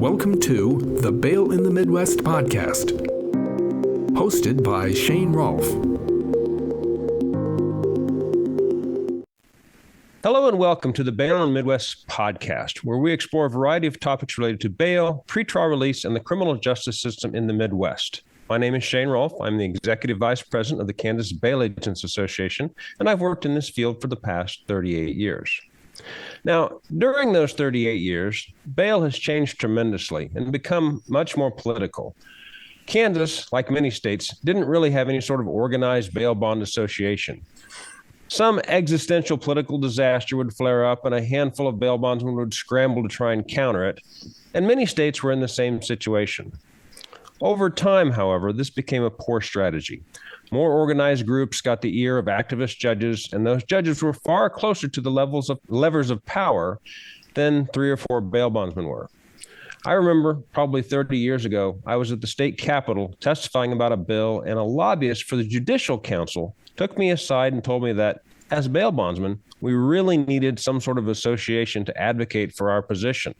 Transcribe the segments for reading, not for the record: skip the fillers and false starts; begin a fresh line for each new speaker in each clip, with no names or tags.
Welcome to the Bail in the Midwest podcast, hosted by Shane Rolf.
Hello and welcome to the Bail in the Midwest podcast, where we explore a variety of topics related to bail, pretrial release, and the criminal justice system in the Midwest. My name is Shane Rolf. I'm the Executive Vice President of the Kansas Bail Agents Association, and I've worked in this field for the past 38 years. Now, during those 38 years, bail has changed tremendously and become much more political. Kansas, like many states, didn't really have any sort of organized bail bond association. Some existential political disaster would flare up and a handful of bail bondsmen would scramble to try and counter it, and many states were in the same situation. Over time, however, this became a poor strategy. More organized groups got the ear of activist judges, and those judges were far closer to the levers of power than 3 or 4 bail bondsmen were. I remember probably 30 years ago, I was at the state capitol testifying about a bill, and a lobbyist for the Judicial Council took me aside and told me that as bail bondsmen, we really needed some sort of association to advocate for our position.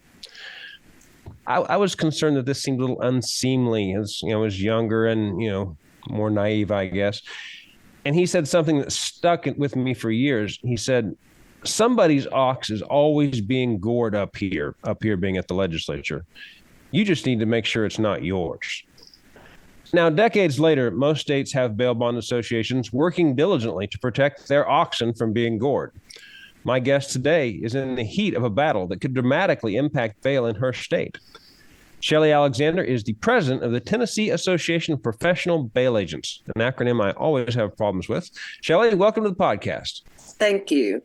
I was concerned that this seemed a little unseemly as, I was younger and, more naive, I guess. And he said something that stuck with me for years. He said, somebody's ox is always being gored up here being at the legislature. You just need to make sure it's not yours. Now, decades later, most states have bail bond associations working diligently to protect their oxen from being gored. My guest today is in the heat of a battle that could dramatically impact bail in her state. Shelly Alexander is the president of the Tennessee Association of Professional Bail Agents, an acronym I always have problems with. Shelly, welcome to the podcast.
Thank you.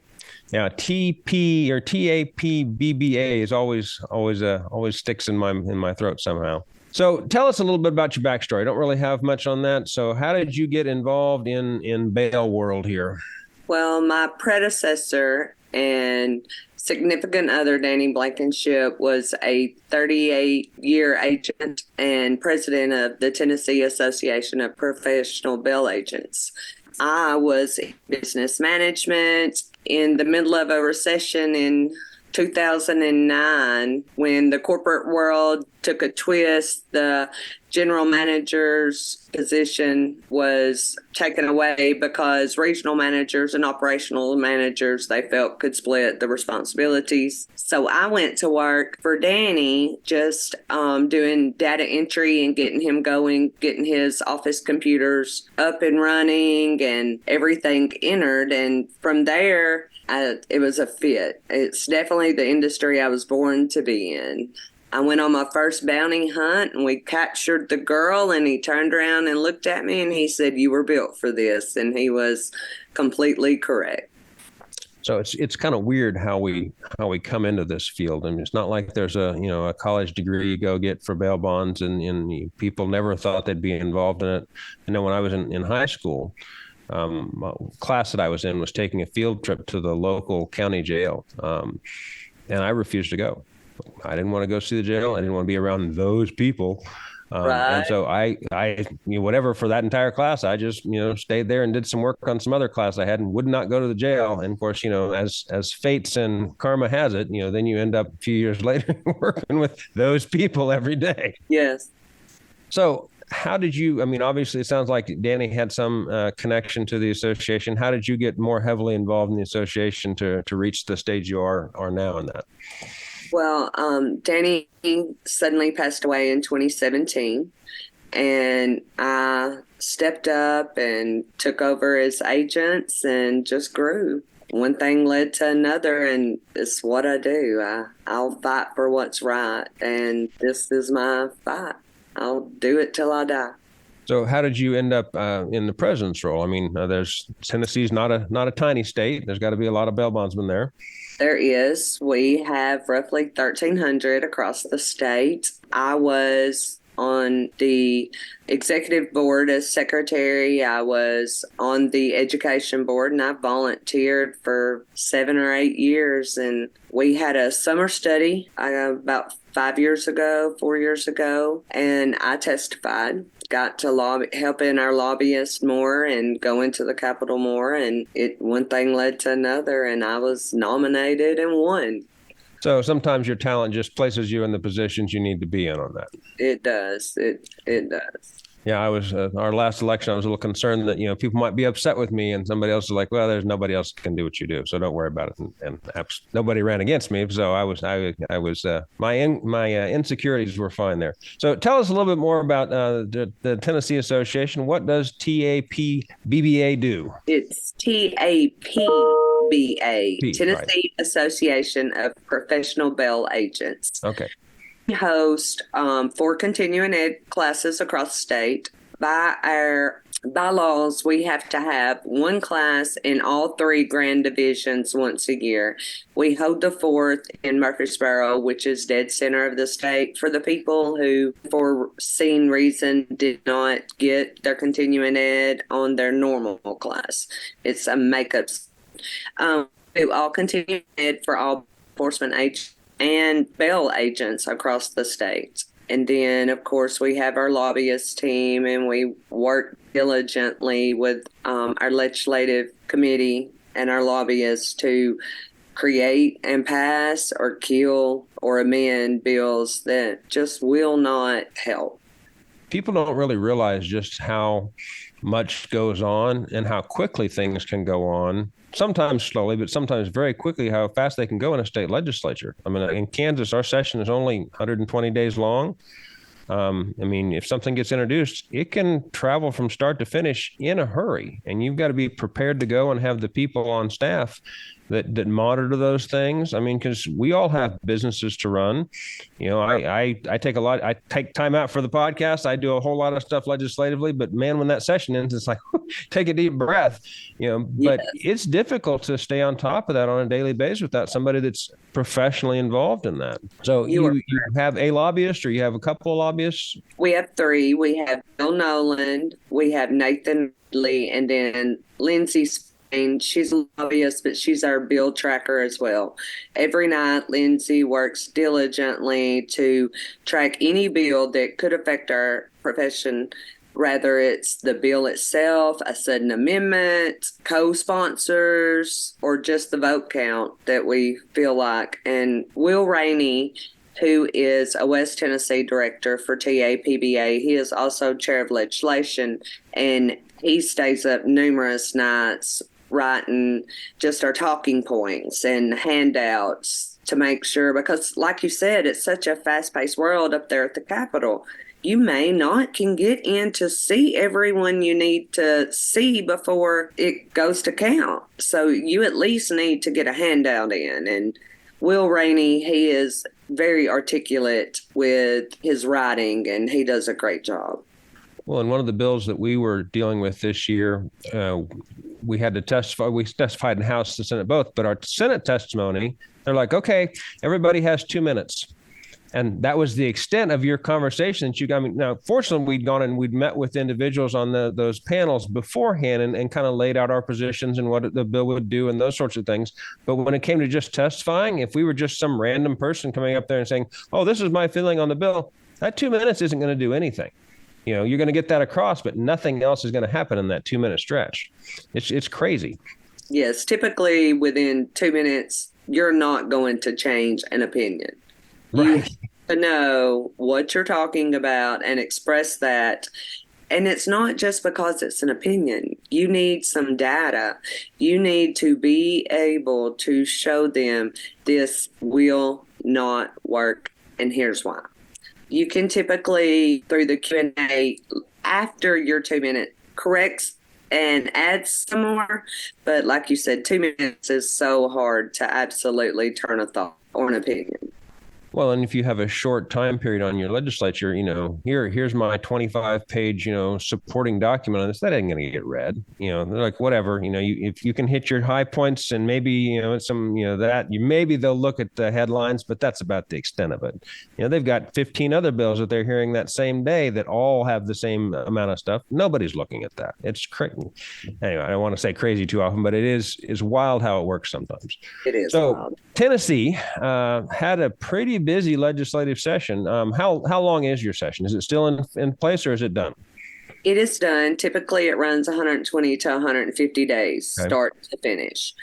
Now, TP or TAPBBA is always sticks in my throat somehow. So tell us a little bit about your backstory. I don't really have much on that. So how did you get involved in bail world here?
Well, my predecessor and significant other, Danny Blankenship, was a 38-year agent and president of the Tennessee Association of Professional Bail Agents. I was in business management in the middle of a recession in 2009 when the corporate world took a twist. The general manager's position was taken away because regional managers and operational managers, they felt, could split the responsibilities. So I went to work for Danny, just doing data entry and getting him going, getting his office computers up and running and everything entered. And from there, it was a fit. It's definitely the industry I was born to be in. I went on my first bounty hunt and we captured the girl, and he turned around and looked at me and he said, "You were built for this." And he was completely correct.
So it's kind of weird how we come into this field. I mean, it's not like there's a college degree you go get for bail bonds, and people never thought they'd be involved in it. I know when I was in high school, my class that I was in was taking a field trip to the local county jail, and I refused to go. I didn't want to go see the jail. I didn't want to be around those people.
Right.
And so I whatever for that entire class, I just, stayed there and did some work on some other class I had and would not go to the jail. And of course, as fates and karma has it, then you end up a few years later working with those people every day.
Yes.
So how did you, obviously it sounds like Danny had some connection to the association. How did you get more heavily involved in the association to reach the stage you are now in that?
Well, Danny suddenly passed away in 2017, and I stepped up and took over as agents and just grew. One thing led to another, and it's what I do. I'll fight for what's right, and this is my fight. I'll do it till I die.
So how did you end up in the president's role? Tennessee's not a tiny state. There's got to be a lot of bail bondsmen there.
There is. We have roughly 1,300 across the state. I was on the executive board as secretary. I was on the education board, and I volunteered for 7 or 8 years. And we had a summer study about 4 years ago, and I testified. Got to help in our lobbyists more and go into the Capitol more, and one thing led to another, and I was nominated and won.
So sometimes your talent just places you in the positions you need to be in on that.
It does. It does.
Yeah, I was our last election. I was a little concerned that people might be upset with me, and somebody else is like, "Well, there's nobody else can do what you do, so don't worry about it." And nobody ran against me, so I was my insecurities were fine there. So tell us a little bit more about the Tennessee Association. What does TAPBBA do?
It's TAPBA, Tennessee right. Association of Professional Bail Agents.
Okay.
We host 4 continuing ed classes across the state. By our bylaws, we have to have 1 class in all 3 grand divisions once a year. We hold the 4th in Murfreesboro, which is dead center of the state, for the people who, for seen reason, did not get their continuing ed on their normal class. It's a makeup. We all continuing ed for all enforcement agents and bail agents across the state. And then, of course, we have our lobbyist team, and we work diligently with our legislative committee and our lobbyists to create and pass or kill or amend bills that just will not help.
People don't really realize just how much goes on and how quickly things can go on. Sometimes slowly, but sometimes very quickly, how fast they can go in a state legislature. I mean, in Kansas, our session is only 120 days long. I mean, if something gets introduced, it can travel from start to finish in a hurry. And you've got to be prepared to go and have the people on staff that monitor those things. I mean, because we all have businesses to run. I take time out for the podcast. I do a whole lot of stuff legislatively, but man, when that session ends, it's like, take a deep breath, but it's difficult to stay on top of that on a daily basis without somebody that's professionally involved in that. So you have a lobbyist, or you have a couple of lobbyists?
We have 3. We have Bill Noland, we have Nathan Lee, and then Lindsay. She's a lobbyist, but she's our bill tracker as well. Every night, Lindsay works diligently to track any bill that could affect our profession, whether it's the bill itself, a sudden amendment, co-sponsors, or just the vote count that we feel like. And Will Rainey, who is a West Tennessee director for TAPBA, he is also chair of legislation, and he stays up numerous nights writing just our talking points and handouts to make sure, because like you said, it's such a fast-paced world up there at the Capitol. You may not can get in to see everyone you need to see before it goes to count. So you at least need to get a handout in. And Will Rainey, he is very articulate with his writing, and he does a great job.
Well, in one of the bills that we were dealing with this year, we had to testify. We testified in House and Senate both, but our Senate testimony, they're like, okay, everybody has 2 minutes. And that was the extent of your conversation that you got. Now, fortunately, we'd gone and we'd met with individuals on those panels beforehand and kind of laid out our positions and what the bill would do and those sorts of things. But when it came to just testifying, if we were just some random person coming up there and saying, oh, this is my feeling on the bill, that 2 minutes isn't going to do anything. You're going to get that across, but nothing else is going to happen in that 2 minute stretch. It's crazy.
Yes, typically within 2 minutes, you're not going to change an opinion.
Right.
You have to know what you're talking about and express that. And it's not just because it's an opinion. You need some data. You need to be able to show them this will not work, and here's why. You can typically, through the Q&A, after your 2 minute, correct and add some more. But like you said, 2 minutes is so hard to absolutely turn a thought or an opinion.
Well, and if you have a short time period on your legislature, here's my 25-page, supporting document on this, that ain't going to get read. They're like, whatever, if you can hit your high points and maybe, maybe they'll look at the headlines, but that's about the extent of it. They've got 15 other bills that they're hearing that same day that all have the same amount of stuff. Nobody's looking at that. It's crazy. Anyway, I don't want to say crazy too often, but it is wild how it works sometimes.
It is
so
wild.
Tennessee had a pretty busy legislative session. How long is your session? Is it still in place, or is it done?
It is done. Typically, it runs 120 to 150 days,
Okay.
start to finish.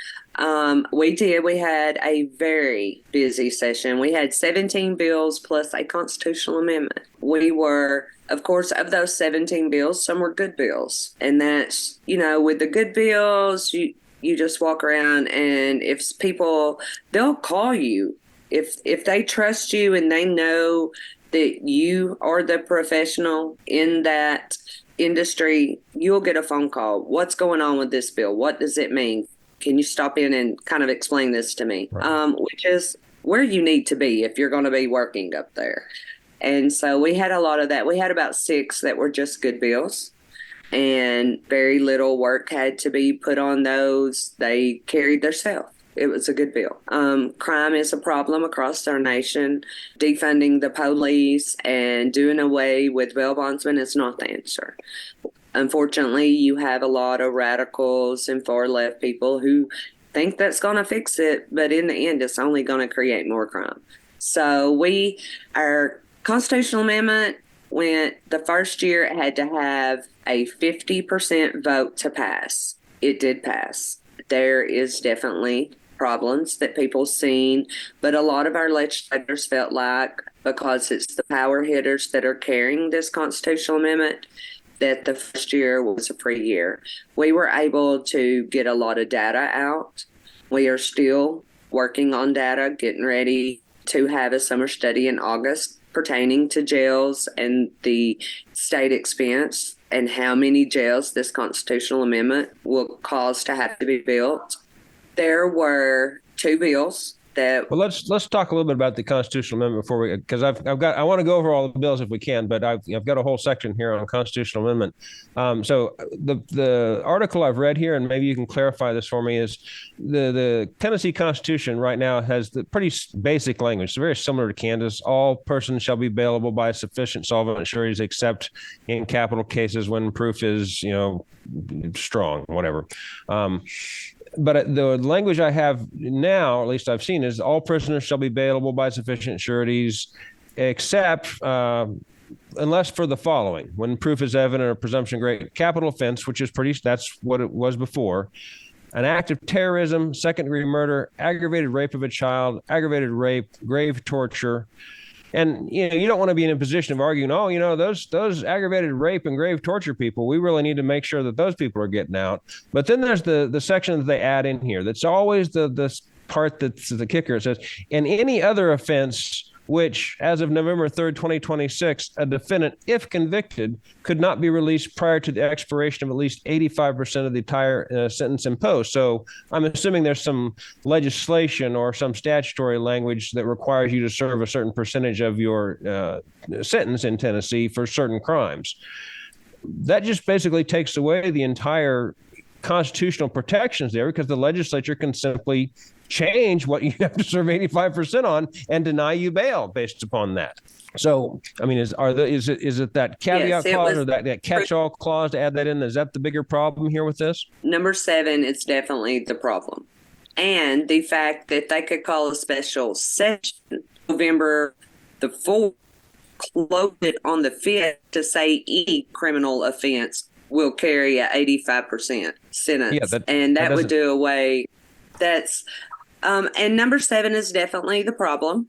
We had a very busy session. We had 17 bills plus a constitutional amendment. We were, of course, of those 17 bills, some were good bills. And that's, with the good bills, you just walk around, and if people, they'll call you. If they trust you and they know that you are the professional in that industry, you'll get a phone call. What's going on with this bill? What does it mean? Can you stop in and kind of explain this to me?
Right.
Which is where you need to be if you're going to be working up there. And so we had a lot of that. We had about 6 that were just good bills, and very little work had to be put on those. They carried themselves. It was a good bill. Crime is a problem across our nation. Defunding the police and doing away with bail bondsmen is not the answer. Unfortunately, you have a lot of radicals and far left people who think that's going to fix it, but in the end, it's only going to create more crime. So our constitutional amendment went, the first year it had to have a 50% vote to pass. It did pass. There is definitely problems that people seen, but a lot of our legislators felt like, because it's the power hitters that are carrying this constitutional amendment, that the first year was a free year. We were able to get a lot of data out. We are still working on data, getting ready to have a summer study in August pertaining to jails and the state expense and how many jails this constitutional amendment will cause to have to be built. There were 2 bills that.
Well, let's talk a little bit about the constitutional amendment before because I want to go over all the bills if we can, but I've got a whole section here on constitutional amendment. So the article I've read here, and maybe you can clarify this for me, is the Tennessee Constitution right now has the pretty basic language. It's very similar to Kansas. All persons shall be bailable by sufficient solvent sureties, except in capital cases when proof is strong, whatever. But the language I have now, at least I've seen, is all prisoners shall be bailable by sufficient sureties, except unless for the following: when proof is evident or presumption great, capital offense, which is that's what it was before, an act of terrorism, second-degree murder, aggravated rape of a child, aggravated rape, grave torture. And you don't want to be in a position of arguing, those aggravated rape and grave torture people, we really need to make sure that those people are getting out. But then there's the section that they add in here. That's always the part that's the kicker. It says, and any other offense which, as of November 3rd, 2026, a defendant, if convicted, could not be released prior to the expiration of at least 85% of the entire sentence imposed. So I'm assuming there's some legislation or some statutory language that requires you to serve a certain percentage of your sentence in Tennessee for certain crimes. That just basically takes away the entire constitutional protections there, because the legislature can simply change what you have to serve 85% on and deny you bail based upon that. So, I mean, is it that caveat clause or that catch-all clause to add that in? Is that the bigger problem here with this?
Number 7 is definitely the problem. And the fact that they could call a special session November the 4th, close it on the 5th to say any criminal offense will carry a 85% sentence. Yeah, that would do away. And number 7 is definitely the problem.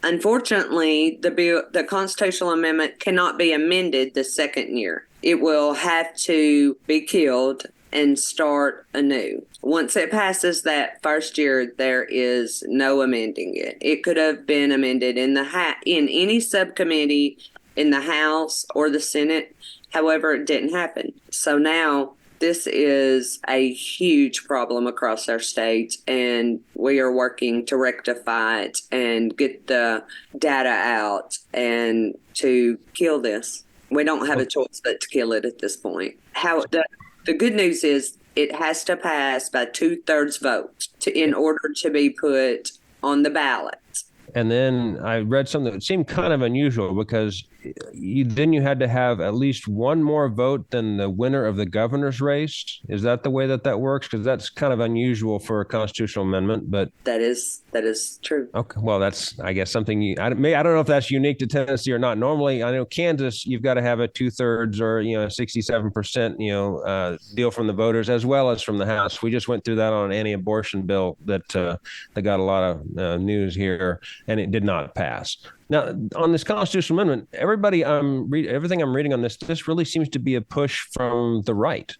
Unfortunately, the constitutional amendment cannot be amended the second year. It will have to be killed and start anew. Once it passes that first year, there is no amending it. It could have been amended in any subcommittee in the House or the Senate. However, it didn't happen. So now this is a huge problem across our state, and we are working to rectify it and get the data out and to kill this. We don't have a choice but to kill it at this point. The good news is it has to pass by 2/3 vote in order to be put on the ballot.
And then I read something that seemed kind of unusual because you had to have at least one more vote than the winner of the governor's race. Is that the way that works? Because that's kind of unusual for a constitutional amendment, but
That is true.
okay. Well, that's, I guess, something I don't know if that's unique to Tennessee or not. Normally, I know Kansas, you've got to have a 2/3 or 67% deal from the voters as well as from the House. We just went through that on an anti-abortion bill that got a lot of news here, and it did not pass. Now, on this constitutional amendment, everything I'm reading on this really seems to be a push from the right.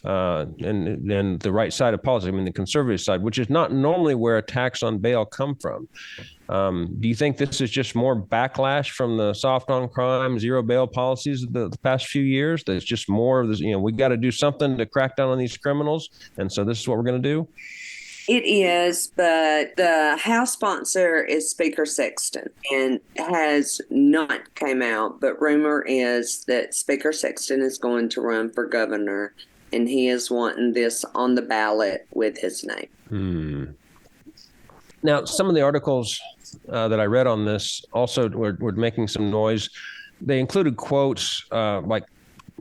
And the right side of politics, I mean, the conservative side, which is not normally where attacks on bail come from. Do you think this is just more backlash from the soft on crime, zero bail policies of the past few years? There's just more of this, we got to do something to crack down on these criminals. And so this is what we're going to do?
It is, but the House sponsor is Speaker Sexton and has not came out, but rumor is that Speaker Sexton is going to run for governor, and he is wanting this on the ballot with his name.
Now, some of the articles that I read on this also were making some noise. They included quotes like,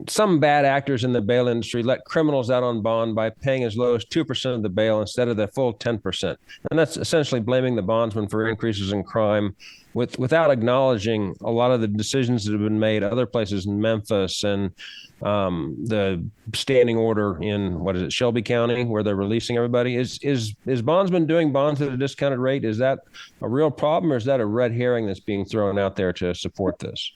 some bad actors in the bail industry let criminals out on bond by paying as low as 2% of the bail instead of the full 10%. And that's essentially blaming the bondsman for increases in crime without acknowledging a lot of the decisions that have been made other places in Memphis and the standing order in, Shelby County, where they're releasing everybody. Is bondsman doing bonds at a discounted rate? Is that a real problem, or is that a red herring that's being thrown out there to support this?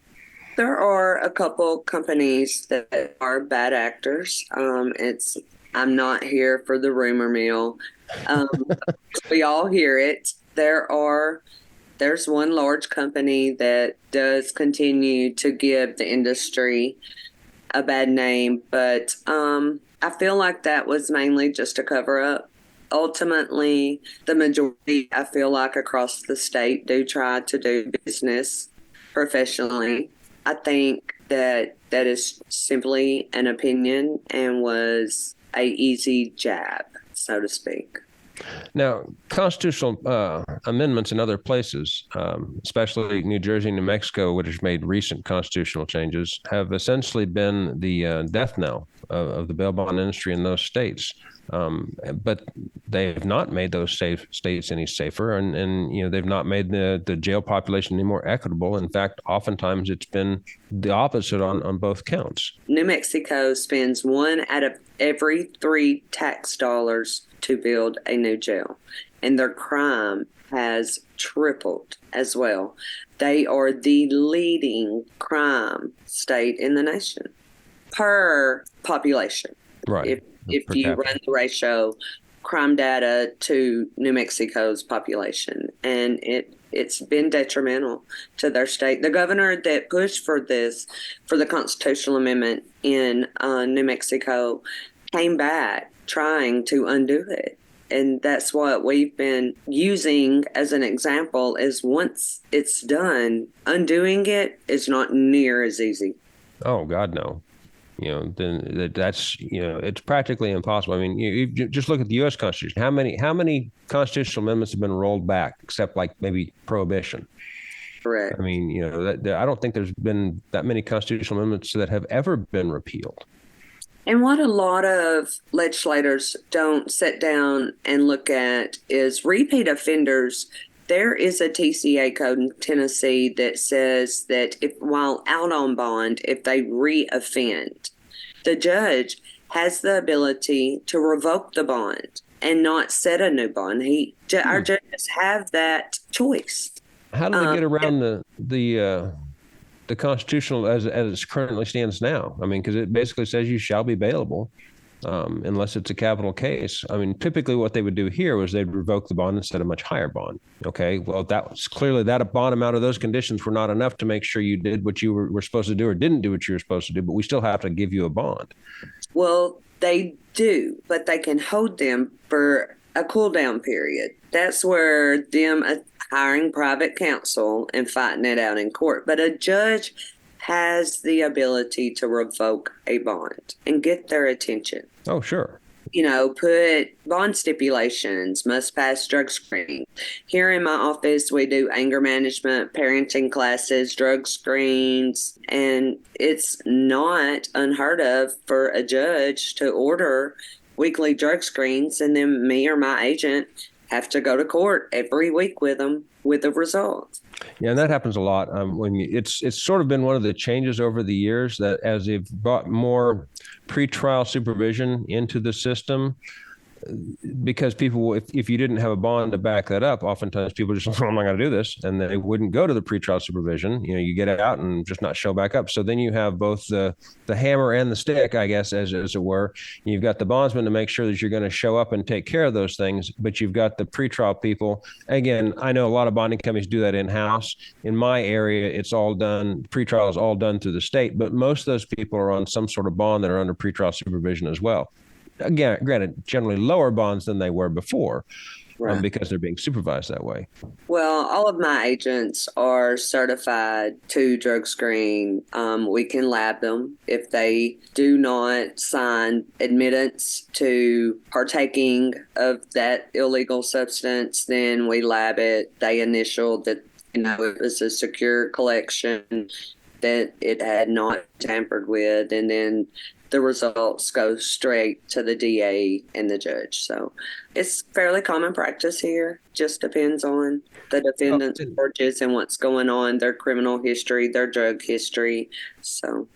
There are a couple companies that are bad actors. I'm not here for the rumor mill. We all hear it. There's one large company that does continue to give the industry a bad name, but I feel like that was mainly just a cover up. Ultimately, the majority, I feel like, across the state do try to do business professionally. I think that is simply an opinion and was a easy jab, so to speak.
Now, constitutional amendments in other places, especially New Jersey and New Mexico, which have made recent constitutional changes, have essentially been the death knell of the bail bond industry in those states. But they have not made those states any safer, and they've not made the jail population any more equitable. In fact, oftentimes it's been the opposite on both counts.
New Mexico spends 1 out of every 3 tax dollars to build a new jail, and their crime has tripled as well. They are the leading crime state in the nation per population.
Right.
If you run the ratio, crime data to New Mexico's population, and it's been detrimental to their state. The governor that pushed for the constitutional amendment in New Mexico, came back trying to undo it. And that's what we've been using as an example, is once it's done, undoing it is not near as easy.
Oh, God, no. Then that's, it's practically impossible. I mean, you just look at the U.S. Constitution. How many constitutional amendments have been rolled back, except like maybe prohibition?
Correct.
I mean, I don't think there's been that many constitutional amendments that have ever been repealed.
And what a lot of legislators don't sit down and look at is repeat offenders. There is a TCA code in Tennessee that says that while out on bond, if they re-offend, the judge has the ability to revoke the bond and not set a new bond. Our judges have that choice.
How do they get around the constitutional as it currently stands now? I mean, because it basically says you shall be bailable. Unless it's a capital case. I mean, typically what they would do here was they'd revoke the bond and set a much higher bond. Okay, well, that was clearly that bond amount of those conditions were not enough to make sure you did what you were supposed to do or didn't do what you were supposed to do, but we still have to give you a bond.
Well, they do, but they can hold them for a cool down period. That's where them hiring private counsel and fighting it out in court. But a judge has the ability to revoke a bond and get their attention.
Oh, sure.
put bond stipulations, must pass drug screening. Here in my office, we do anger management, parenting classes, drug screens, and it's not unheard of for a judge to order weekly drug screens, and then me or my agent have to go to court every week with them with the results.
Yeah, and that happens a lot. It's sort of been one of the changes over the years that as they've brought more pretrial supervision into the system, because people, if you didn't have a bond to back that up, oftentimes people just, I'm not going to do this, and they wouldn't go to the pretrial supervision. You get out and just not show back up. So then you have both the hammer and the stick, I guess, as it were. You've got the bondsman to make sure that you're going to show up and take care of those things, but you've got the pretrial people. Again, I know a lot of bonding companies do that in-house. In my area, it's all done, pretrial is all done through the state, but most of those people are on some sort of bond that are under pretrial supervision as well. Again, granted, generally lower bonds than they were before, right, because they're being supervised that way.
Well, all of my agents are certified to drug screen. We can lab them. If they do not sign admittance to partaking of that illegal substance, then we lab it. They initial that it was a secure collection, that it had not tampered with, and then the results go straight to the DA and the judge. So it's fairly common practice here. Just depends on the defendant's charges and what's going on, their criminal history, their drug history. So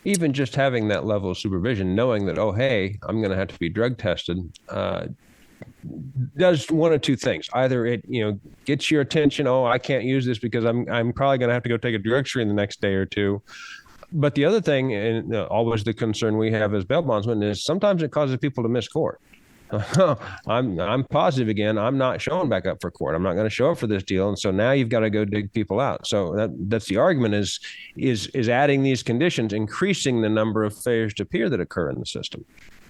even just having that level of supervision, knowing that, oh, hey, I'm going to have to be drug tested, does one of two things. Either it, gets your attention. Oh, I can't use this because I'm probably going to have to go take a drug screen the next day or two. But the other thing, and always the concern we have as bail bondsmen, is sometimes it causes people to miss court. I'm positive again. I'm not showing back up for court. I'm not going to show up for this deal. And so now you've got to go dig people out. So that's the argument is adding these conditions, increasing the number of failures to appear that occur in the system.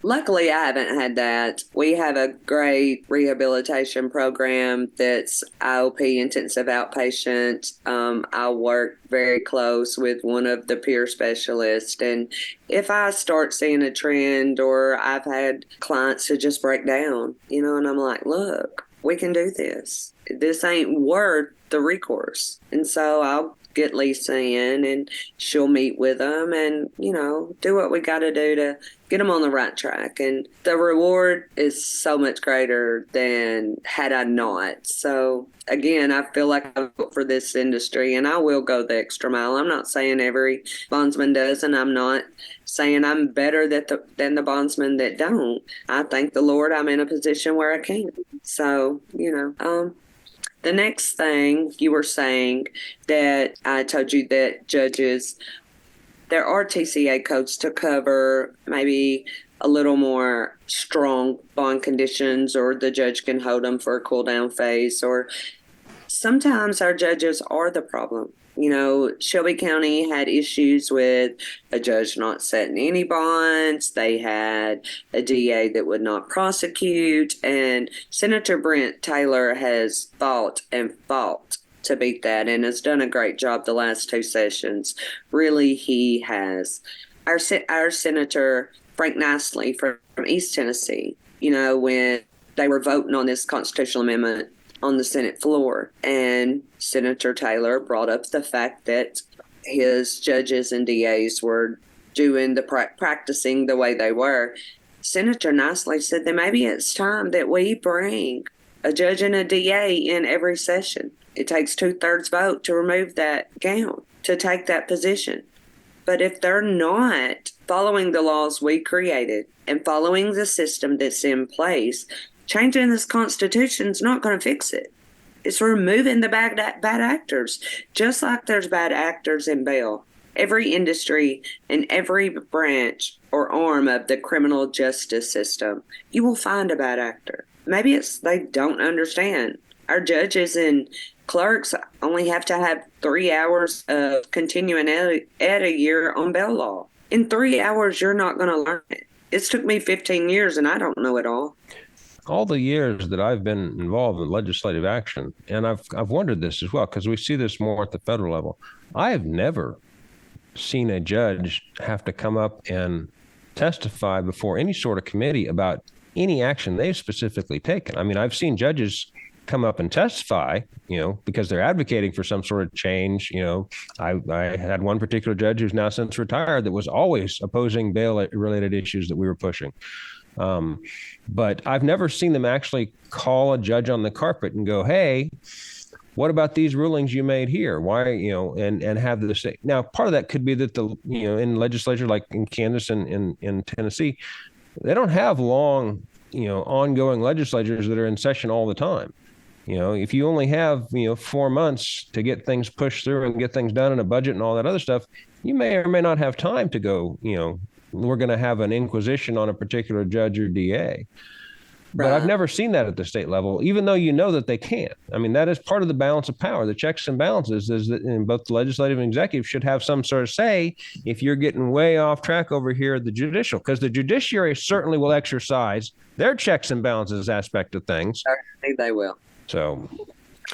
Luckily, I haven't had that. We have a great rehabilitation program that's IOP, intensive outpatient. I work very close with one of the peer specialists. And if I start seeing a trend, or I've had clients who just break down, and I'm like, look, we can do this. This ain't worth the recourse. And so I'll get Lisa in, and she'll meet with them and, do what we got to do to get them on the right track. And the reward is so much greater than had I not. So again, I feel like I vote for this industry, and I will go the extra mile. I'm not saying every bondsman does, and I'm not saying I'm better than the bondsmen that don't. I thank the Lord I'm in a position where I can. So, the next thing you were saying, that I told you that judges, there are TCA codes to cover maybe a little more strong bond conditions, or the judge can hold them for a cool down phase, or sometimes our judges are the problem. Shelby County had issues with a judge not setting any bonds. They had a DA that would not prosecute. And Senator Brent Taylor has fought and fought to beat that, and has done a great job the last two sessions. Really, he has. Our Senator Frank Nicely from East Tennessee, when they were voting on this constitutional amendment on the Senate floor, and Senator Taylor brought up the fact that his judges and DAs were doing practicing the way they were. Senator Nicely said that maybe it's time that we bring a judge and a DA in every session. It takes 2/3 vote to remove that gown, to take that position. But if they're not following the laws we created and following the system that's in place, changing this Constitution is not going to fix it. It's removing the bad actors, just like there's bad actors in bail. Every industry and every branch or arm of the criminal justice system, you will find a bad actor. Maybe it's they don't understand. Our judges and clerks only have to have 3 hours of continuing ed a year on bail law. In 3 hours, you're not going to learn it. It's took me 15 years, and I don't know it all.
All the years that I've been involved in legislative action, and I've wondered this as well, because we see this more at the federal level. I have never seen a judge have to come up and testify before any sort of committee about any action they've specifically taken. I mean, I've seen judges come up and testify, because they're advocating for some sort of change. I had one particular judge who's now since retired that was always opposing bail-related issues that we were pushing. But I've never seen them actually call a judge on the carpet and go, hey, what about these rulings you made here? Why, and have this. Now, part of that could be that in legislature, like in Kansas and in Tennessee, they don't have long, ongoing legislatures that are in session all the time. If you only have, 4 months to get things pushed through and get things done in a budget and all that other stuff, you may or may not have time to go, we're going to have an inquisition on a particular judge or DA. But I've never seen that at the state level, even though that they can't. I mean, that is part of the balance of power. The checks and balances is that in both the legislative and executive should have some sort of say if you're getting way off track over here at the judicial, because the judiciary certainly will exercise their checks and balances aspect of things.
I think they will.
So,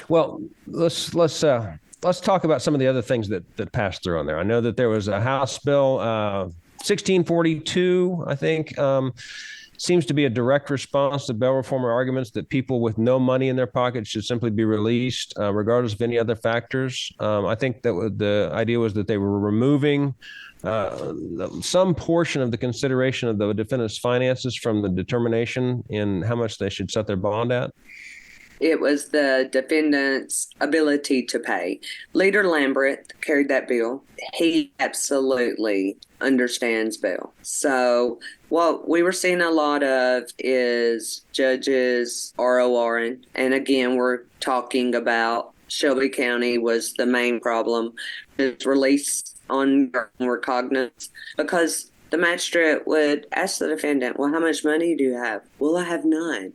well, let's talk about some of the other things that passed through on there. I know that there was a House Bill 1642, I think. Seems to be a direct response to bail reformer arguments that people with no money in their pockets should simply be released, regardless of any other factors. I think that the idea was that they were removing some portion of the consideration of the defendant's finances from the determination in how much they should set their bond at.
It was the defendant's ability to pay. Leader Lambert carried that bill. He absolutely understands bail. So what we were seeing a lot of is judges RORing. And again, we're talking about Shelby County was the main problem. His release on recognizance, because the magistrate would ask the defendant, well, how much money do you have? Well, I have none.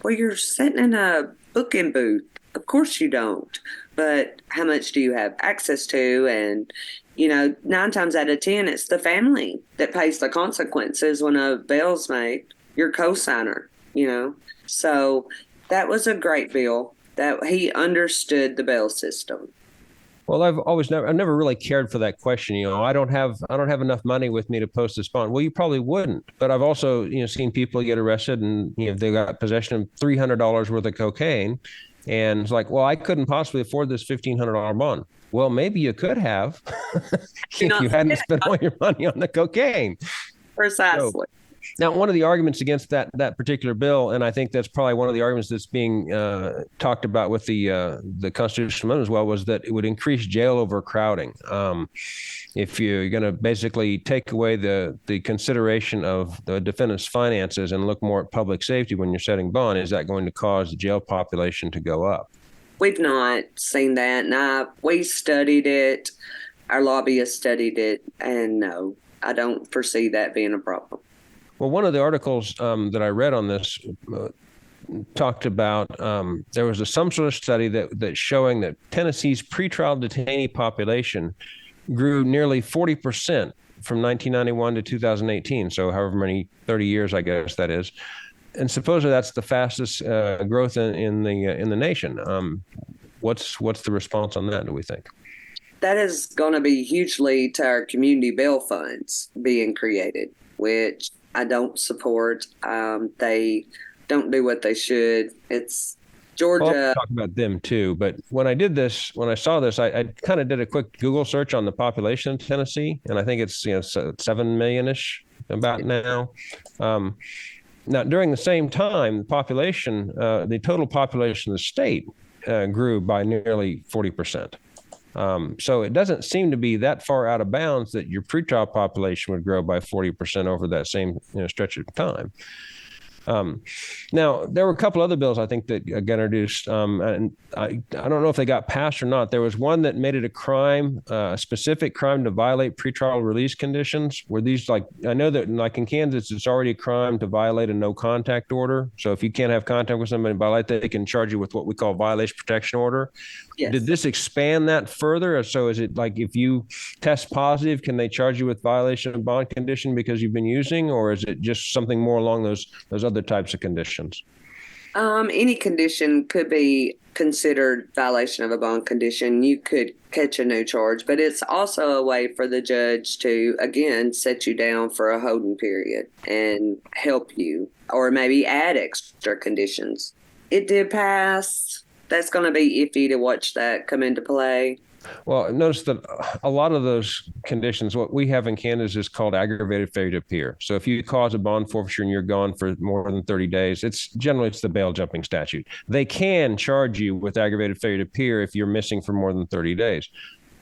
Well, you're sitting in a booking booth. Of course you don't. But how much do you have access to? And, 9 times out of 10, it's the family that pays the consequences when a bail's made. Your co-signer, So that was a great bill that he understood the bail system.
Well, I've never really cared for that question. I don't have enough money with me to post this bond. Well, you probably wouldn't. But I've also, seen people get arrested and, they got possession of $300 worth of cocaine. And it's like, well, I couldn't possibly afford this $1,500 bond. Well, maybe you could have if you hadn't spent all your money on the cocaine.
Precisely.
So, now, one of the arguments against that particular bill, and I think that's probably one of the arguments that's being talked about with the constitutional amendment as well, was that it would increase jail overcrowding. If you're going to basically take away the consideration of the defendant's finances and look more at public safety when you're setting bond, is that going to cause the jail population to go up?
We've not seen that. Now, we studied it. Our lobbyists studied it. And no, I don't foresee that being a problem.
Well, one of the articles that I read on this talked about there was some sort of study that's showing that Tennessee's pretrial detainee population grew nearly 40% from 1991 to 2018. So however many 30 years, I guess that is. And supposedly that's the fastest growth in the nation. What's the response on that, do we think?
That is going to be hugely to our community bail funds being created, which I don't support. They don't do what they should. It's Georgia.
Well, I'll talk about them too. But when I saw this, I kind of did a quick Google search on the population of Tennessee, and I think it's 7 million-ish about now. Now, during the same time, the total population of the state grew by nearly 40%. So it doesn't seem to be that far out of bounds that your pretrial population would grow by 40% over that same stretch of time. Now, there were a couple other bills I think that got introduced, and I don't know if they got passed or not. There was one that made it a crime, a specific crime to violate pretrial release conditions. Where these, I know that like in Kansas, it's already a crime to violate a no contact order. So if you can't have contact with somebody and violate that, they can charge you with what we call violation protection order. Yes. Did this expand that further? So is it like if you test positive, can they charge you with violation of bond condition because you've been using, or is it just something more along those other types of conditions?
Any condition could be considered violation of a bond condition. You could catch a new charge, but it's also a way for the judge to, again, set you down for a holding period and help you, or maybe add extra conditions. It did pass. That's going to be iffy to watch that come into play.
Well, notice that a lot of those conditions, what we have in Canada is called aggravated failure to appear. So if you cause a bond forfeiture and you're gone for more than 30 days, it's the bail jumping statute. They can charge you with aggravated failure to appear if you're missing for more than 30 days.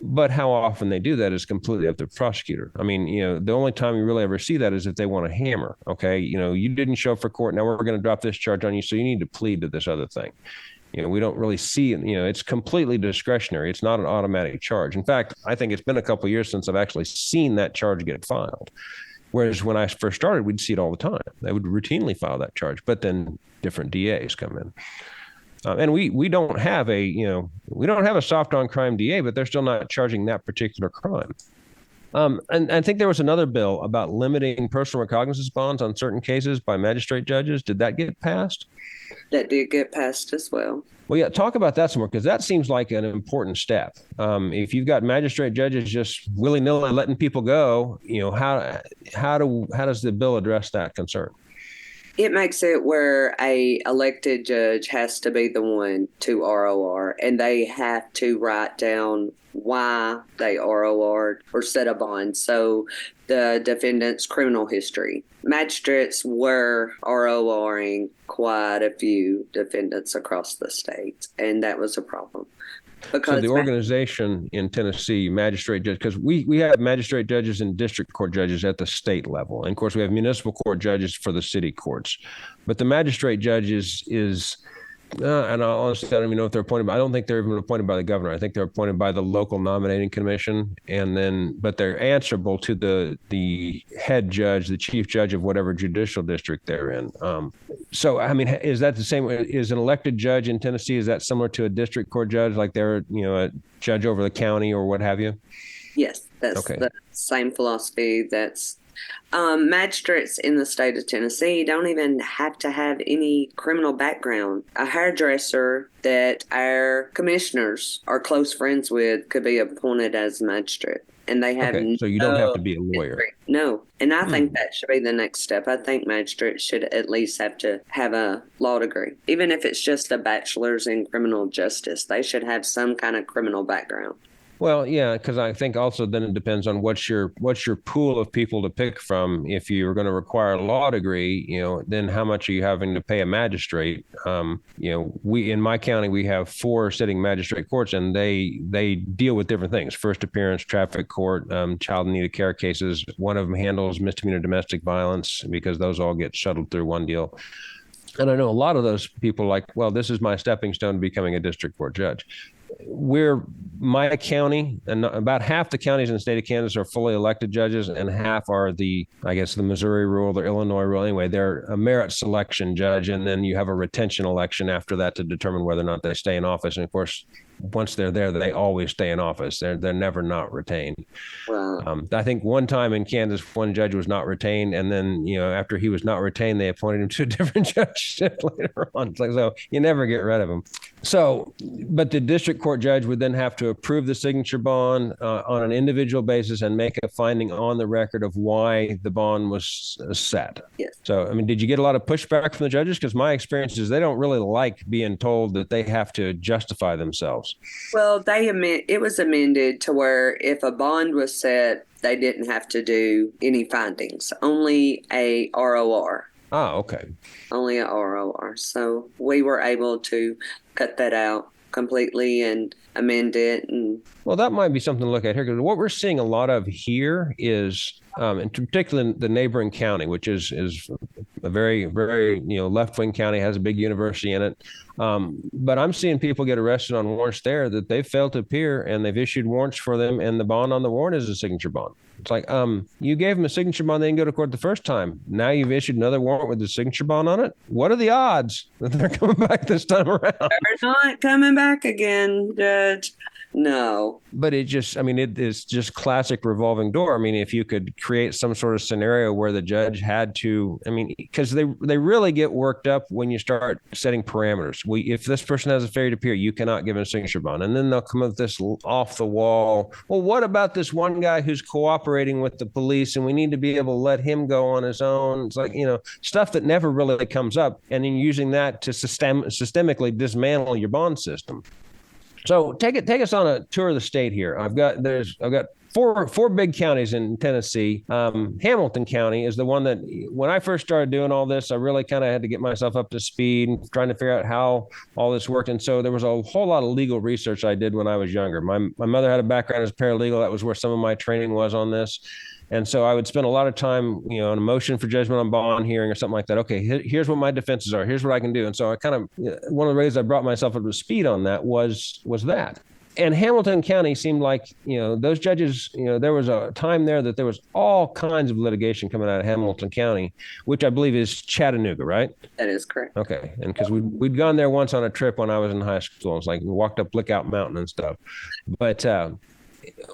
But how often they do that is completely up to the prosecutor. I mean, the only time you really ever see that is if they want to hammer. Okay, you didn't show up for court. Now we're going to drop this charge on you. So you need to plead to this other thing. We don't really see it. It's completely discretionary. It's not an automatic charge. In fact, I think it's been a couple of years since I've actually seen that charge get filed. Whereas when I first started, we'd see it all the time. They would routinely file that charge, but then different DAs come in. And we don't have a soft on crime DA, but they're still not charging that particular crime. And I think there was another bill about limiting personal recognizance bonds on certain cases by magistrate judges. Did that get passed?
That did get passed as well.
Well, yeah, talk about that some more, because that seems like an important step. If you've got magistrate judges just willy-nilly letting people go, how does the bill address that concern?
It makes it where a elected judge has to be the one to ROR, and they have to write down why they ROR'd or set a bond. So the defendant's criminal history. Magistrates were RORing quite a few defendants across the state, and that was a problem.
So the organization in Tennessee, magistrate judge, because we have magistrate judges and district court judges at the state level. And of course, we have municipal court judges for the city courts. But the magistrate judges and honestly, I don't even know if they're appointed. I don't think they're even appointed by the governor. I think they're appointed by the local nominating commission, but they're answerable to the head judge, the chief judge of whatever judicial district they're in. So, I mean, is that the same? Is an elected judge in Tennessee, is that similar to a district court judge, like they're a judge over the county or what have you?
Yes, that's okay. The same philosophy. That's magistrates in the state of Tennessee don't even have to have any criminal background. A hairdresser that our commissioners are close friends with could be appointed as magistrate. And they have
so you don't have to be a lawyer.
No. And I think that should be the next step. I think magistrates should at least have to have a law degree. Even if it's just a bachelor's in criminal justice, they should have some kind of criminal background.
Well, yeah, because I think also then it depends on what's your pool of people to pick from. If you're going to require a law degree, then how much are you having to pay a magistrate? We in my county we have 4 sitting magistrate courts, and they deal with different things: first appearance, traffic court, child in need of care cases. One of them handles misdemeanor domestic violence because those all get shuttled through one deal. And I know a lot of those people like, well, this is my stepping stone to becoming a district court judge. My county, and about half the counties in the state of Kansas are fully elected judges, and half are the Missouri rule, the Illinois rule. Anyway, they're a merit selection judge, and then you have a retention election after that to determine whether or not they stay in office. And of course, once they're there, they always stay in office. They're never not retained. Wow. I think one time in Kansas, one judge was not retained, and then after he was not retained, they appointed him to a different judge later on. So you never get rid of him. So, but the district court judge would then have to approve the signature bond on an individual basis and make a finding on the record of why the bond was set.
Yes.
So, I mean, did you get a lot of pushback from the judges? Because my experience is they don't really like being told that they have to justify themselves.
Well, it was amended to where if a bond was set, they didn't have to do any findings, only a ROR.
Ah, okay.
Only a ROR. So we were able to cut that out completely and amend it.
Well, that might be something to look at here, because what we're seeing a lot of here is, in particular in the neighboring county, which is a very, very left-wing county, has a big university in it. But I'm seeing people get arrested on warrants there that they failed to appear, and they've issued warrants for them, and the bond on the warrant is a signature bond. It's like, you gave them a signature bond, they didn't go to court the first time. Now you've issued another warrant with the signature bond on it. What are the odds that they're coming back this time around?
They're not coming back again, Judge. No.
But it is just classic revolving door. I mean, if you could create some sort of scenario where the judge had to, because they really get worked up when you start setting parameters. If this person has a failure to appear, you cannot give him a signature bond. And then they'll come up with this off the wall. Well, what about this one guy who's cooperating with the police and we need to be able to let him go on his own? It's like, stuff that never really comes up. And then using that to systemically dismantle your bond system. So take us on a tour of the state here. I've got four big counties in Tennessee. Hamilton County is the one that when I first started doing all this, I really kind of had to get myself up to speed and trying to figure out how all this worked. And so there was a whole lot of legal research I did when I was younger. My mother had a background as paralegal. That was where some of my training was on this. And so I would spend a lot of time, on a motion for judgment on bond hearing or something like that. Okay, here's what my defenses are. Here's what I can do. And so I kind of, one of the ways I brought myself up to speed on that was that. And Hamilton County seemed like, those judges, there was a time there that there was all kinds of litigation coming out of Hamilton County, which I believe is Chattanooga, right?
That is correct.
Okay. And because we'd gone there once on a trip when I was in high school. It's like we walked up Lookout Mountain and stuff. But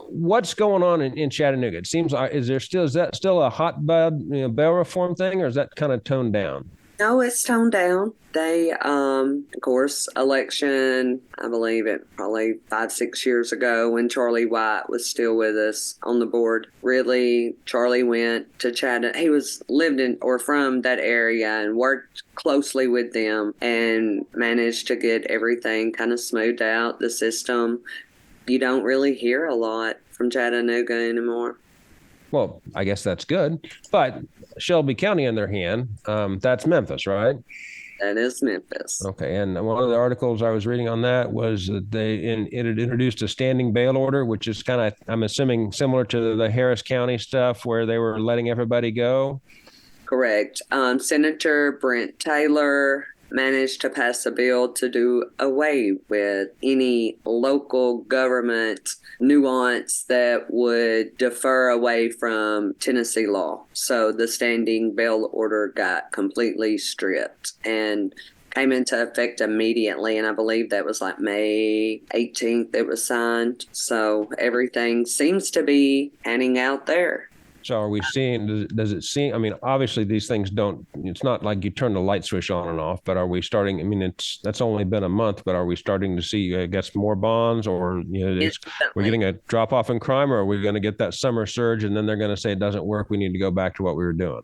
what's going on in Chattanooga? It seems like, is that still a hotbed, bail reform thing, or is that kind of toned down?
No, it's toned down. They, of course, election, I believe it probably 5-6 years ago when Charlie White was still with us on the board. Really, Charlie went to Chattanooga. He lived in or from that area and worked closely with them and managed to get everything kind of smoothed out, the system. You don't really hear a lot from Chattanooga anymore.
Well, I guess that's good. But Shelby County, on their hand, that's Memphis, right?
That is Memphis.
Okay. And one of the articles I was reading on that was that it had introduced a standing bail order, which is kind of, I'm assuming, similar to the Harris County stuff where they were letting everybody go.
Correct. Senator Brent Taylor managed to pass a bill to do away with any local government nuance that would defer away from Tennessee law. So the standing bail order got completely stripped and came into effect immediately. And I believe that was like May 18th it was signed. So everything seems to be panning out there.
So are we seeing, does it seem, obviously these things it's not like you turn the light switch on and off, but are we starting, that's only been a month, but are we starting to see, I guess, more bonds or, we're getting a drop off in crime, or are we going to get that summer surge and then they're going to say it doesn't work, we need to go back to what we were doing?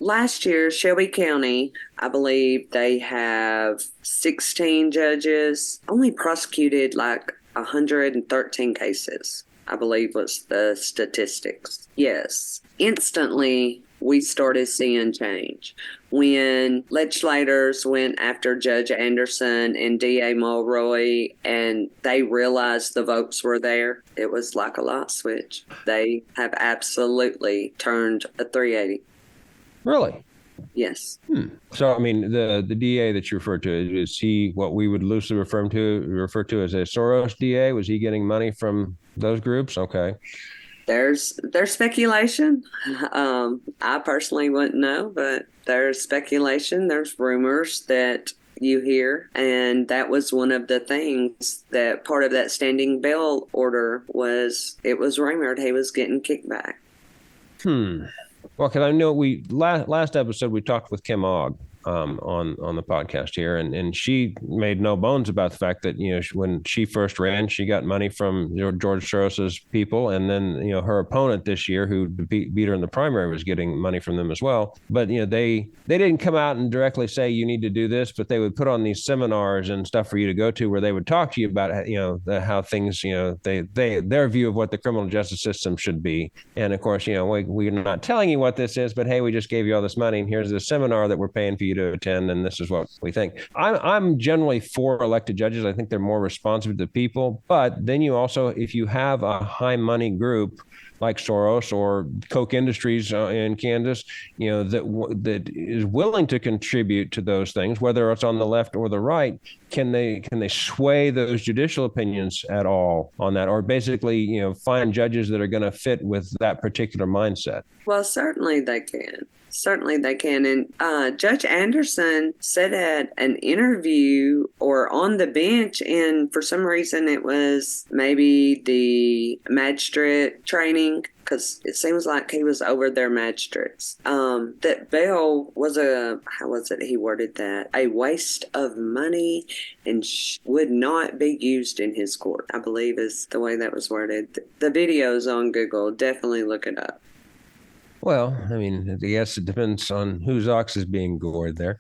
Last year, Shelby County, I believe they have 16 judges, only prosecuted like 113 cases. I believe was the statistics. Yes. Instantly, we started seeing change. When legislators went after Judge Anderson and DA Mulroy and they realized the votes were there, it was like a light switch. They have absolutely turned a 380.
Really?
Yes.
So, the DA that you referred to, is he what we would loosely refer to as a Soros DA? Was he getting money from those groups? Okay.
There's speculation. I personally wouldn't know, but there's speculation. There's rumors that you hear. And that was one of the things that part of that standing bail order was, it was rumored he was getting kickback.
Well, because I know last episode we talked with Kim Ogg on the podcast here, and she made no bones about the fact that when she first ran, she got money from George Soros's people, and then her opponent this year, who beat her in the primary, was getting money from them as well. But they didn't come out and directly say you need to do this, but they would put on these seminars and stuff for you to go to where they would talk to you about how things their view of what the criminal justice system should be. And of course, we're not telling you what this is, but hey, we just gave you all this money, and here's the seminar that we're paying for you to attend, and this is what we think. I'm generally for elected judges. I think they're more responsive to people, but then you also, if you have a high money group like Soros or Koch Industries in Kansas, that is willing to contribute to those things, whether it's on the left or the right. Can they sway those judicial opinions at all on that, or basically, find judges that are going to fit with that particular mindset?
Well, certainly they can. Certainly they can. And Judge Anderson said at an interview or on the bench, and for some reason it was maybe the magistrate training, because it seems like he was over their magistrates, that bail was how was it he worded that? A waste of money and would not be used in his court, I believe is the way that was worded. The video's on Google. Definitely look it up.
Well, I mean, I guess it depends on whose ox is being gored there.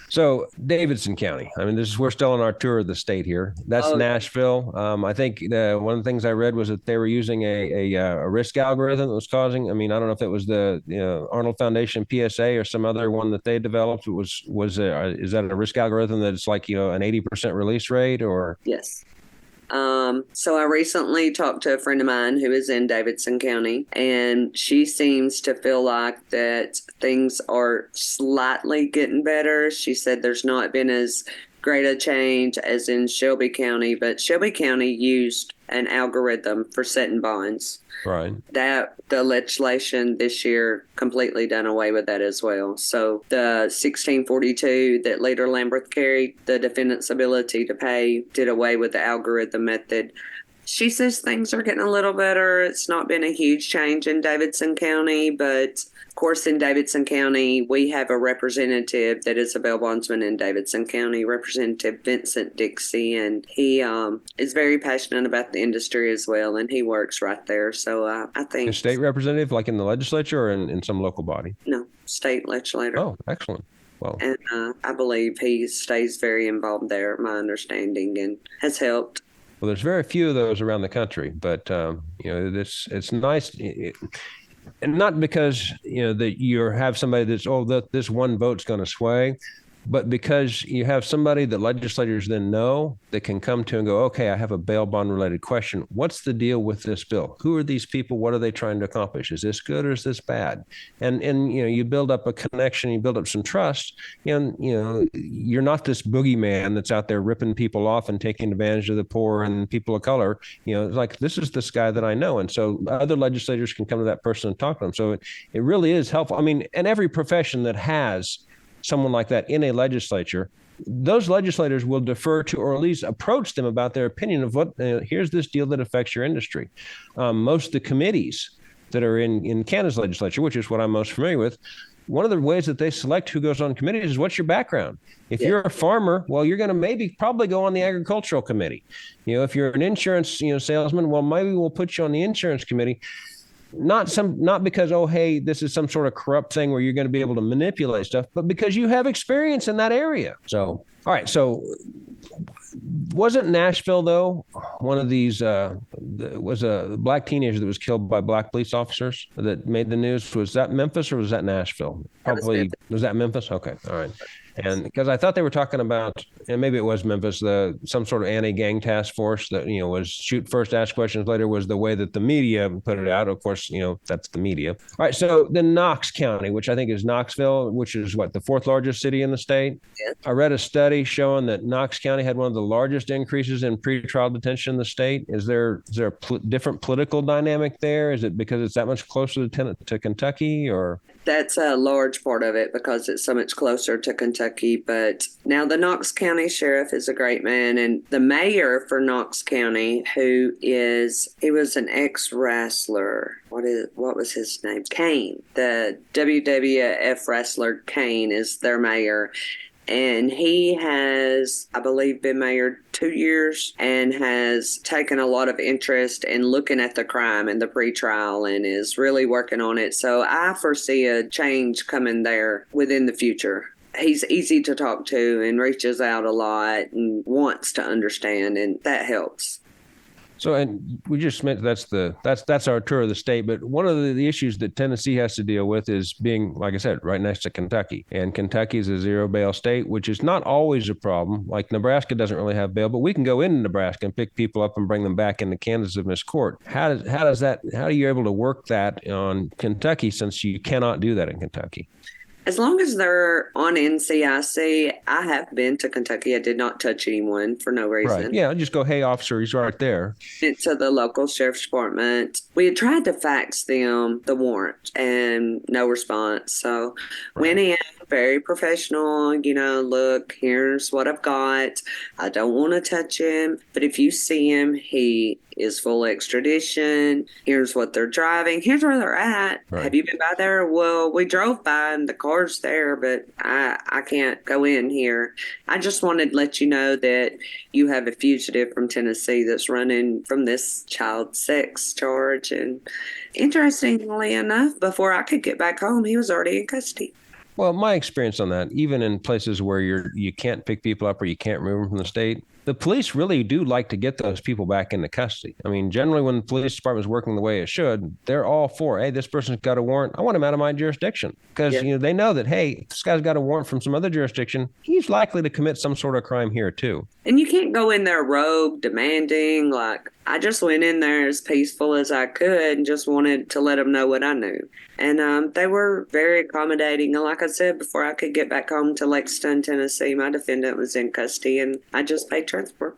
So Davidson County, I mean, we're still on our tour of the state here. That's Nashville. I think one of the things I read was that they were using a risk algorithm that was causing, I mean, I don't know if it was the Arnold Foundation PSA or some other one that they developed. Is that a risk algorithm that it's like, an 80% release rate or?
Yes. So I recently talked to a friend of mine who is in Davidson County, and she seems to feel like that things are slightly getting better. She said there's not been as great a change as in Shelby County, but Shelby County used an algorithm for setting bonds.
Right.
That the legislation this year completely done away with that as well. So the 1642 that Leader Lamberth carried, the defendant's ability to pay, did away with the algorithm method. She says things are getting a little better. It's not been a huge change in Davidson County, but of course in Davidson County, we have a representative that is a bail bondsman in Davidson County, Representative Vincent Dixie, and he is very passionate about the industry as well, and he works right there. So I think...
A state representative, like in the legislature or in some local body?
No, state legislator.
Oh, excellent. Well,
and I believe he stays very involved there, my understanding, and has helped.
Well, there's very few of those around the country, but it's nice, and not because that you have somebody that's this one vote's going to sway, but because you have somebody that legislators then know that can come to and go, okay, I have a bail bond related question. What's the deal with this bill? Who are these people? What are they trying to accomplish? Is this good or is this bad? And you build up a connection, you build up some trust, and you're not this boogeyman that's out there ripping people off and taking advantage of the poor and people of color. Like, this is this guy that I know. And so other legislators can come to that person and talk to them. So it really is helpful. I mean, and every profession that has someone like that in a legislature, those legislators will defer to, or at least approach them about their opinion of what, here's this deal that affects your industry. Most of the committees that are in Canada's legislature, which is what I'm most familiar with, one of the ways that they select who goes on committees is what's your background. If you're a farmer, well, you're going to probably go on the agricultural committee. If you're an insurance, salesman, well, maybe we'll put you on the insurance committee. Not because, oh, hey, this is some sort of corrupt thing where you're going to be able to manipulate stuff, but because you have experience in that area. So, all right. So wasn't Nashville, though, one of these, was a black teenager that was killed by black police officers that made the news? Was that Memphis or was that Nashville? Probably. Was that Memphis? Okay. All right. And because I thought they were talking about, and maybe it was Memphis, some sort of anti-gang task force that, was shoot first, ask questions later, was the way that the media put it out. Of course, that's the media. All right. So then Knox County, which I think is Knoxville, which is the fourth largest city in the state. Yeah. I read a study showing that Knox County had one of the largest increases in pretrial detention in the state. Is there a different political dynamic there? Is it because it's that much closer to Kentucky, or?
That's a large part of it because it's so much closer to Kentucky. But now the Knox County Sheriff is a great man. And the mayor for Knox County, he was an ex-wrestler. What was his name? Kane. The WWF wrestler Kane is their mayor. And he has, I believe, been mayor 2 years and has taken a lot of interest in looking at the crime and the pretrial and is really working on it. So I foresee a change coming there within the future. He's easy to talk to and reaches out a lot and wants to understand, and that helps.
So, and we just meant that's our tour of the state. But one of the issues that Tennessee has to deal with is being, like I said, right next to Kentucky. And Kentucky is a zero bail state, which is not always a problem. Like Nebraska doesn't really have bail, but we can go into Nebraska and pick people up and bring them back into Kansas if missed court. How are you able to work that on Kentucky since you cannot do that in Kentucky?
As long as they're on NCIC, I have been to Kentucky. I did not touch anyone for no reason.
Right. Yeah, just go, hey, officer, he's right there.
Went to the local sheriff's department. We had tried to fax them the warrant and no response. So went in, very professional, look, here's what I've got. I don't want to touch him, but if you see him, he is full extradition. Here's what they're driving. Here's where they're at. Right. Have you been by there? Well, we drove by and the car's there, but I can't go in here. I just wanted to let you know that you have a fugitive from Tennessee that's running from this child sex charge. And interestingly enough, before I could get back home, he was already in custody.
Well, my experience on that, even in places where you can't pick people up or you can't remove them from the state, the police really do like to get those people back into custody. I mean, generally when the police department is working the way it should, they're all for, hey, this person's got a warrant. I want him out of my jurisdiction. Because they know that, hey, if this guy's got a warrant from some other jurisdiction, he's likely to commit some sort of crime here too.
And you can't go in there rogue, demanding. Like, I just went in there as peaceful as I could and just wanted to let them know what I knew. And they were very accommodating. And like I said, before I could get back home to Lexington, Tennessee, my defendant was in custody and I just paid transport.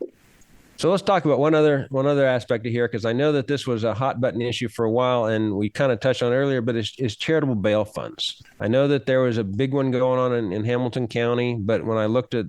So let's talk about one other aspect of here, because I know that this was a hot button issue for a while, and we kind of touched on it earlier, but it's charitable bail funds. I know that there was a big one going on in Hamilton County, but when I looked at,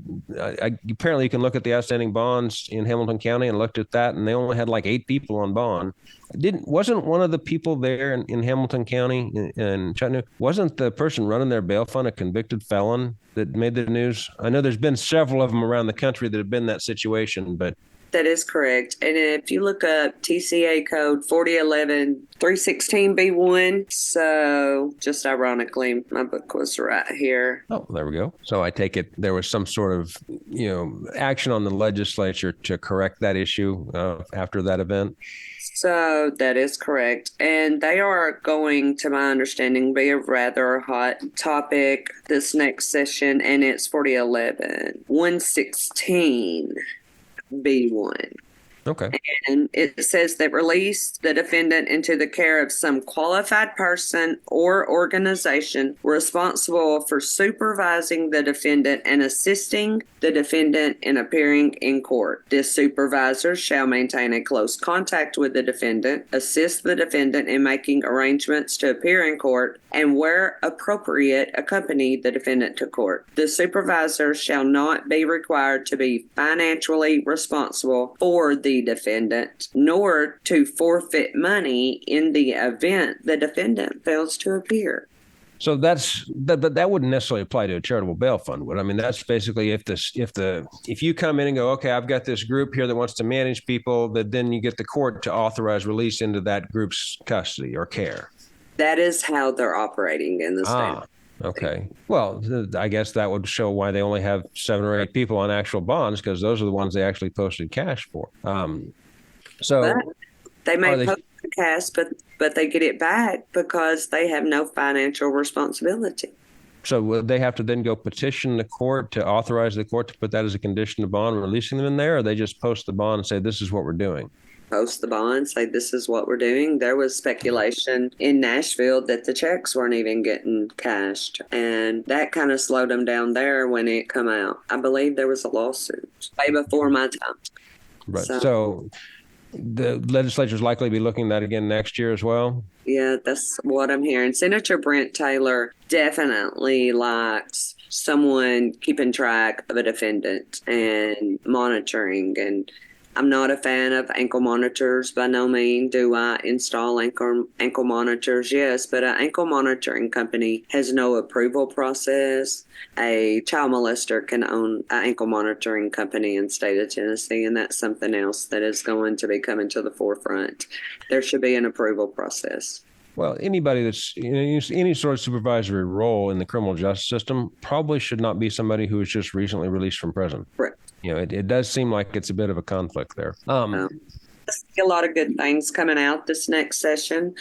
apparently you can look at the outstanding bonds in Hamilton County and looked at that, and they only had like 8 people on bond. Wasn't one of the people there in Hamilton County in Chattanooga, wasn't the person running their bail fund a convicted felon that made the news? I know there's been several of them around the country that have been in that situation, but
that is correct. And if you look up TCA code 4011-316B1, so just ironically, my book was right here.
Oh, there we go. So I take it there was some sort of, action on the legislature to correct that issue after that event.
So that is correct. And they are going, to my understanding, be a rather hot topic this next session, and it's 4011-116B1.
Okay.
And it says that release the defendant into the care of some qualified person or organization responsible for supervising the defendant and assisting the defendant in appearing in court. This supervisor shall maintain a close contact with the defendant, assist the defendant in making arrangements to appear in court, and where appropriate, accompany the defendant to court. The supervisor shall not be required to be financially responsible for the defendant, nor to forfeit money in the event the defendant fails to appear.
So that wouldn't necessarily apply to a charitable bail fund, would? I mean, that's basically if you come in and go, okay, I've got this group here that wants to manage people, that then you get the court to authorize release into that group's custody or care.
That is how they're operating in the state.
Okay. Well, I guess that would show why they only have 7 or 8 people on actual bonds, because those are the ones they actually posted cash for.
But they may post the cash, but they get it back because they have no financial responsibility.
So would they have to then go petition the court to authorize the court to put that as a condition of bond, releasing them in there, or they just post the bond and say, this is what we're doing?
Post the bond, say this is what we're doing. There was speculation in Nashville that the checks weren't even getting cashed, and that kind of slowed them down there when it come out. I believe there was a lawsuit way before my time.
Right. So the legislature is likely to be looking at that again next year as well?
Yeah, that's what I'm hearing. Senator Brent Taylor definitely likes someone keeping track of a defendant and monitoring. And I'm not a fan of ankle monitors by no means. Do I install ankle monitors? Yes, but an ankle monitoring company has no approval process. A child molester can own an ankle monitoring company in the state of Tennessee, and that's something else that is going to be coming to the forefront. There should be an approval process.
Well, anybody that's in any sort of supervisory role in the criminal justice system probably should not be somebody who was just recently released from prison.
Correct.
It does seem like it's a bit of a conflict there.
see a lot of good things coming out this next session.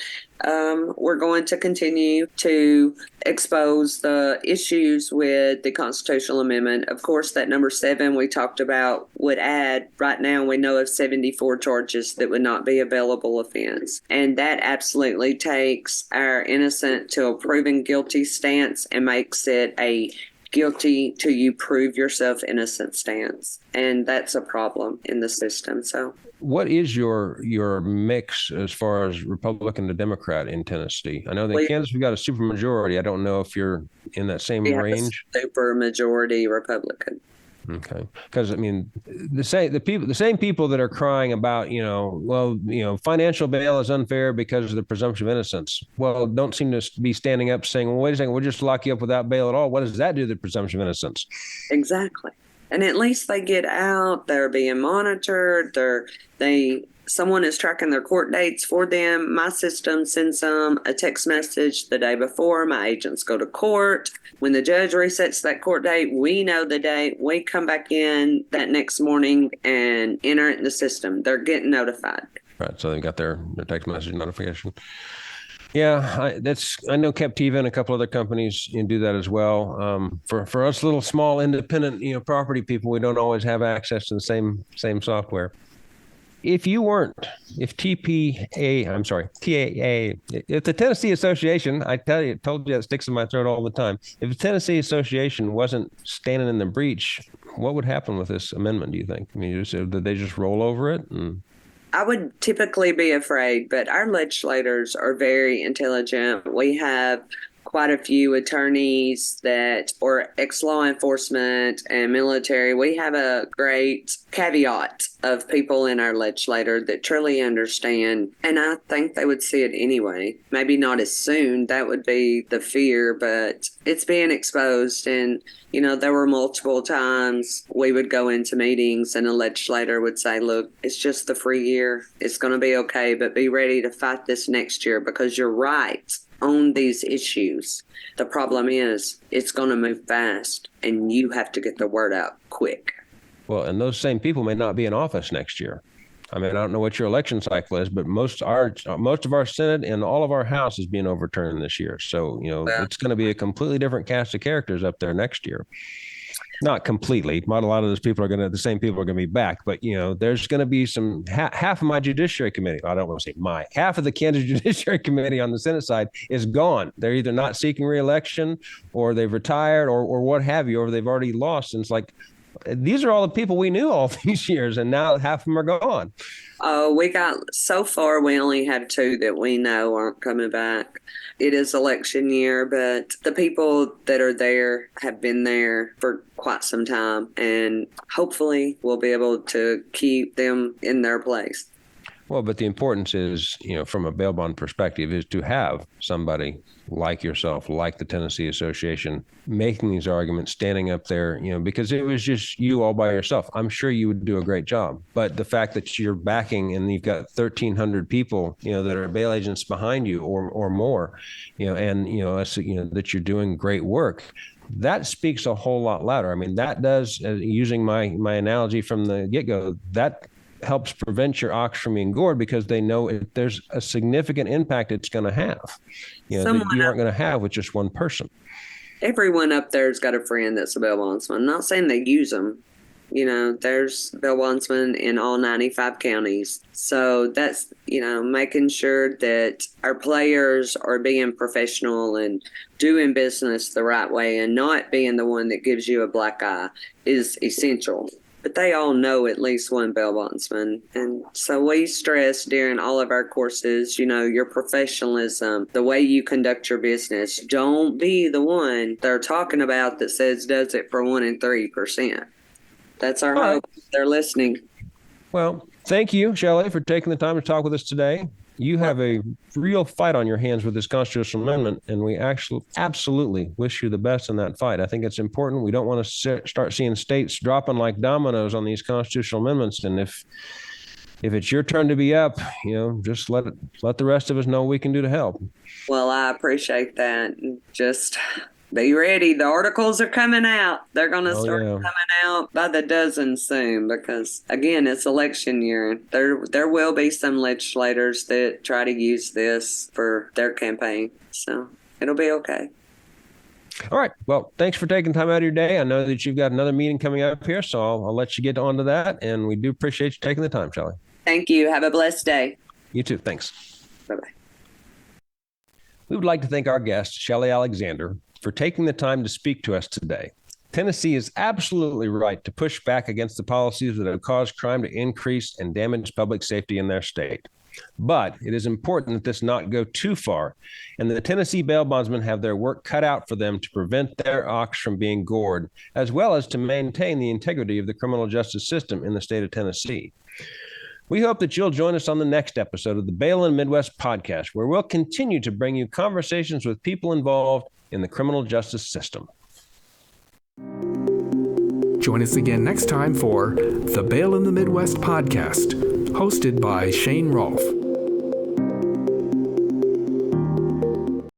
We're going to continue to expose the issues with the constitutional amendment. Of course, that number 7 we talked about would add, right now we know of 74 charges that would not be a bailable offense. And that absolutely takes our innocent to a proven guilty stance and makes it a guilty till you prove yourself innocent stance. And that's a problem in the system. So
what is your mix as far as Republican to Democrat in Tennessee? I know that in Kansas we've got a supermajority. I don't know if you're in that same range.
Super majority Republican.
Okay, because I mean, the same people that are crying about, financial bail is unfair because of the presumption of innocence. Well, don't seem to be standing up saying, well, wait a second, we'll just lock you up without bail at all. What does that do to the presumption of innocence?
Exactly. And at least they get out, they're being monitored, someone is tracking their court dates for them. My system sends them a text message the day before. My agents go to court. When the judge resets that court date, we know the date. We come back in that next morning and enter it in the system. They're getting notified.
Right. So they've got their text message notification. Yeah, I know Captiva and a couple other companies do that as well. For us little small independent property people, we don't always have access to the same software. If TAA, if the Tennessee Association, told you that sticks in my throat all the time. If the Tennessee Association wasn't standing in the breach, what would happen with this amendment, do you think? I mean, did they just roll over it?
I would typically be afraid, but our legislators are very intelligent. We have quite a few attorneys or ex-law enforcement and military. We have a great caveat of people in our legislature that truly understand, and I think they would see it anyway. Maybe not as soon, that would be the fear, but it's being exposed. And, there were multiple times we would go into meetings and a legislator would say, look, it's just the free year. It's going to be okay, but be ready to fight this next year because you're right on these issues. The problem is it's going to move fast and you have to get the word out quick.
Well, and those same people may not be in office next year. I mean, I don't know what your election cycle is, but most of our Senate and all of our House is being overturned this year. So, it's going to be a completely different cast of characters up there next year. Not completely. Not a lot of those people the same people are going to be back, but there's going to be some half of my Judiciary Committee. I don't want to say half of the Kansas Judiciary Committee on the Senate side is gone. They're either not seeking re-election or they've retired or what have you, or they've already lost. And it's like, these are all the people we knew all these years, and now half of them are gone.
So far, we only have 2 that we know aren't coming back. It is election year, but the people that are there have been there for quite some time, and hopefully we'll be able to keep them in their place.
Well, but the importance is, from a bail bond perspective, is to have somebody like yourself, like the Tennessee Association, making these arguments, standing up there, because it was just you all by yourself. I'm sure you would do a great job. But the fact that you're backing and you've got 1,300 people, that are bail agents behind you or more, that you're doing great work, that speaks a whole lot louder. I mean, that does, using my analogy from the get-go, that helps prevent your ox from being gored because they know there's a significant impact it's going to have, that you aren't going to have with just one person.
Everyone up there's got a friend that's a bail bondsman. I'm not saying they use them. There's bail bondsmen in all 95 counties. So that's, making sure that our players are being professional and doing business the right way and not being the one that gives you a black eye is essential. But they all know at least one bail bondsman. And so we stress during all of our courses, your professionalism, the way you conduct your business. Don't be the one they're talking about that says does it for 1% and 3%. That's our hope. They're listening.
Well, thank you, Shelly, for taking the time to talk with us today. You have a real fight on your hands with this constitutional amendment, and we absolutely wish you the best in that fight. I think it's important. We don't want to start seeing states dropping like dominoes on these constitutional amendments. And if it's your turn to be up, just let the rest of us know what we can do to help.
Well, I appreciate that. Just Be ready. The articles are coming out. They're going to start
yeah.
coming out by the dozen soon because, again, it's election year. There will be some legislators that try to use this for their campaign. So it'll be okay.
All right. Well, thanks for taking time out of your day. I know that you've got another meeting coming up here, so I'll let you get on to that. And we do appreciate you taking the time, Shelly.
Thank you. Have a blessed day.
You too. Thanks.
Bye-bye.
We would like to thank our guest, Shelly Alexander, for taking the time to speak to us today. Tennessee is absolutely right to push back against the policies that have caused crime to increase and damage public safety in their state. But it is important that this not go too far, and the Tennessee bail bondsmen have their work cut out for them to prevent their ox from being gored, as well as to maintain the integrity of the criminal justice system in the state of Tennessee. We hope that you'll join us on the next episode of the Bail in Midwest podcast, where we'll continue to bring you conversations with people involved in the criminal justice system.
Join us again next time for the Bail in the Midwest podcast, hosted by Shane Rolf.